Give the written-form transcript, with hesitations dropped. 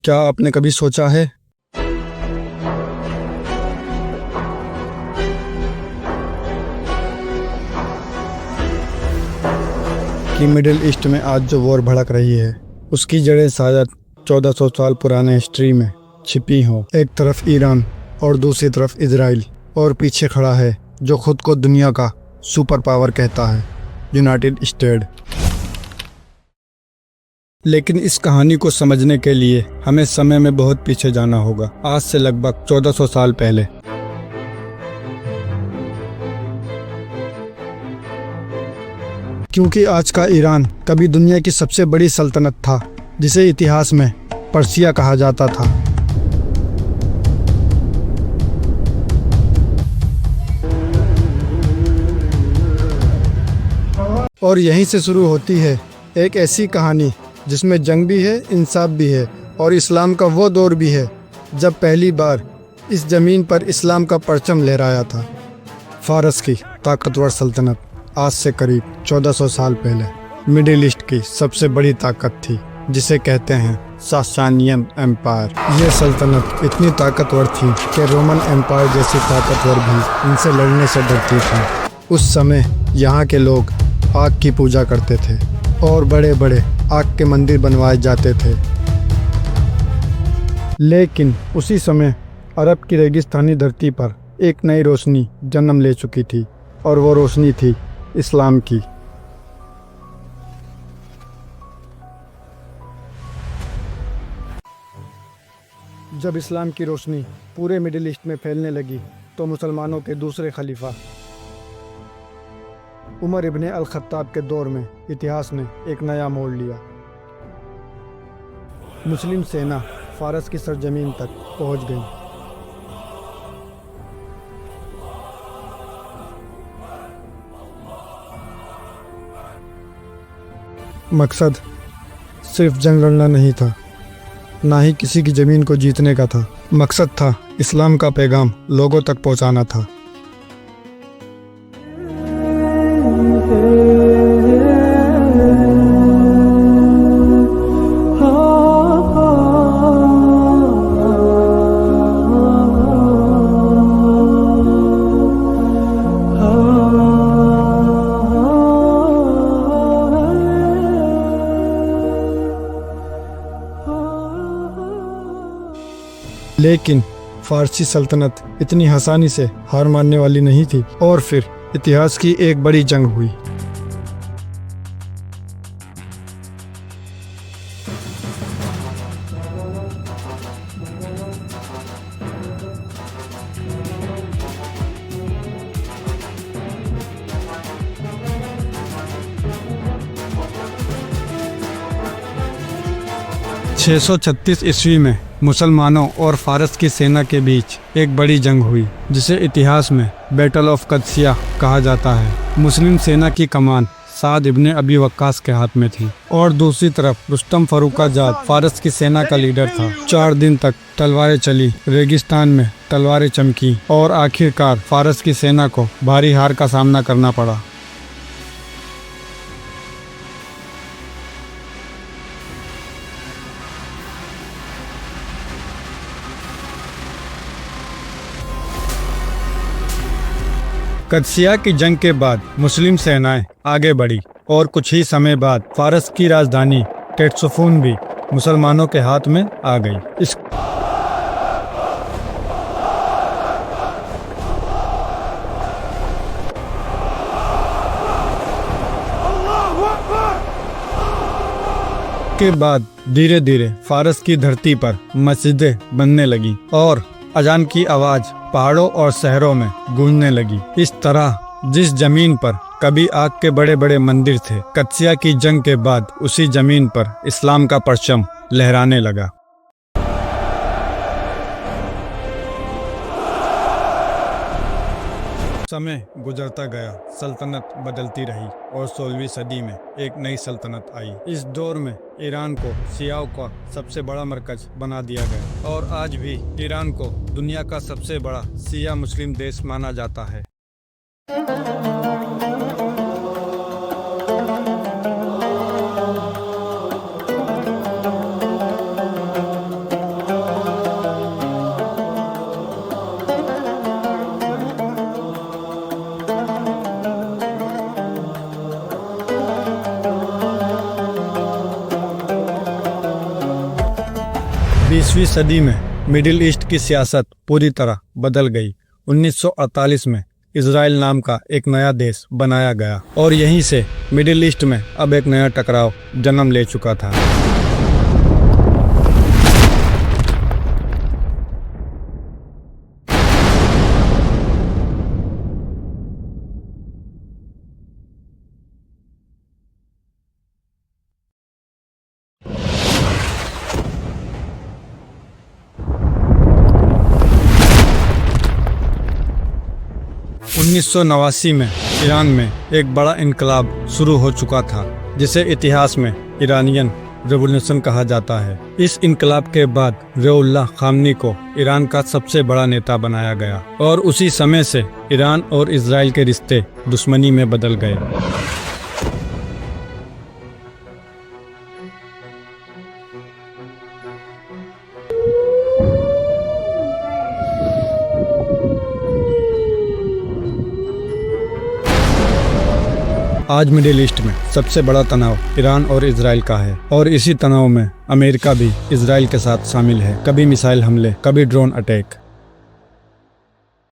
क्या आपने कभी सोचा है कि मिडिल ईस्ट में आज जो वॉर भड़क रही है उसकी जड़ें शायद 1400 साल पुराने हिस्ट्री में छिपी हों। एक तरफ ईरान और दूसरी तरफ इजराइल, और पीछे खड़ा है जो खुद को दुनिया का सुपर पावर कहता है, यूनाइटेड स्टेट। लेकिन इस कहानी को समझने के लिए हमें समय में बहुत पीछे जाना होगा, आज से लगभग 1400 साल पहले। क्योंकि आज का ईरान कभी दुनिया की सबसे बड़ी सल्तनत था, जिसे इतिहास में पर्सिया कहा जाता था। और यहीं से शुरू होती है एक ऐसी कहानी जिसमें जंग भी है, इंसाफ भी है, और इस्लाम का वो दौर भी है जब पहली बार इस ज़मीन पर इस्लाम का परचम लहराया था। फारस की ताकतवर सल्तनत आज से करीब 1400 साल पहले मिडिल ईस्ट की सबसे बड़ी ताकत थी, जिसे कहते हैं सासानियन एम्पायर। यह सल्तनत इतनी ताकतवर थी कि रोमन एम्पायर जैसी ताकतवर भी इनसे लड़ने से डरती थी। उस समय यहाँ के लोग आग की पूजा करते थे और बड़े बड़े आग के मंदिर बनवाए जाते थे। लेकिन उसी समय अरब की रेगिस्तानी धरती पर एक नई रोशनी जन्म ले चुकी थी, और वो रोशनी थी इस्लाम की। जब इस्लाम की रोशनी पूरे मिडिल ईस्ट में फैलने लगी तो मुसलमानों के दूसरे खलीफा उमर इब्ने अल खत्ताब के दौर में इतिहास ने एक नया मोड़ लिया। मुस्लिम सेना फारस की सरजमीन तक पहुंच गई। मकसद सिर्फ जंग लड़ना नहीं था, ना ही किसी की ज़मीन को जीतने का था। मकसद था इस्लाम का पैगाम लोगों तक पहुंचाना था। लेकिन फारसी सल्तनत इतनी आसानी से हार मानने वाली नहीं थी, और फिर इतिहास की एक बड़ी जंग हुई। छः सौ 36 ईस्वी में मुसलमानों और फारस की सेना के बीच एक बड़ी जंग हुई, जिसे इतिहास में बैटल ऑफ कदसिया कहा जाता है। मुस्लिम सेना की कमान साद इब्ने अबी वक्कास के हाथ में थी, और दूसरी तरफ रुस्तम फरूखाजाद फारस की सेना का लीडर था। 4 दिन तक तलवारें चली, रेगिस्तान में तलवारें चमकी, और आखिरकार फारस की सेना को भारी हार का सामना करना पड़ा। कदसिया की जंग के बाद मुस्लिम सेनाएं आगे बढ़ी, और कुछ ही समय बाद फारस की राजधानी टेट्सुफून भी मुसलमानों के हाथ में आ गई। इसके बाद धीरे धीरे फारस की धरती पर मस्जिदें बनने लगी, और अजान की आवाज पहाड़ों और शहरों में गूंजने लगी। इस तरह जिस जमीन पर कभी आग के बड़े बड़े मंदिर थे, कदसिया की जंग के बाद उसी जमीन पर इस्लाम का परचम लहराने लगा। समय गुजरता गया, सल्तनत बदलती रही, और 16वीं सदी में एक नई सल्तनत आई। इस दौर में ईरान को शियाओं का सबसे बड़ा मरकज बना दिया गया, और आज भी ईरान को दुनिया का सबसे बड़ा शिया मुस्लिम देश माना जाता है। 20वीं सदी में मिडिल ईस्ट की सियासत पूरी तरह बदल गई। 1948 में इजराइल नाम का एक नया देश बनाया गया और यहीं से मिडिल ईस्ट में अब एक नया टकराव जन्म ले चुका था। उन्नीस सौ 89 में ईरान में एक बड़ा इनकलाब शुरू हो चुका था, जिसे इतिहास में ईरानियन रेवोल्यूशन कहा जाता है। इस इनकलाब के बाद रियाउल्लाह खामनी को ईरान का सबसे बड़ा नेता बनाया गया और उसी समय से ईरान और इजराइल के रिश्ते दुश्मनी में बदल गए। आज मिडिल ईस्ट में सबसे बड़ा तनाव ईरान और इजराइल का है और इसी तनाव में अमेरिका भी इजराइल के साथ शामिल है। कभी मिसाइल हमले, कभी ड्रोन अटैक।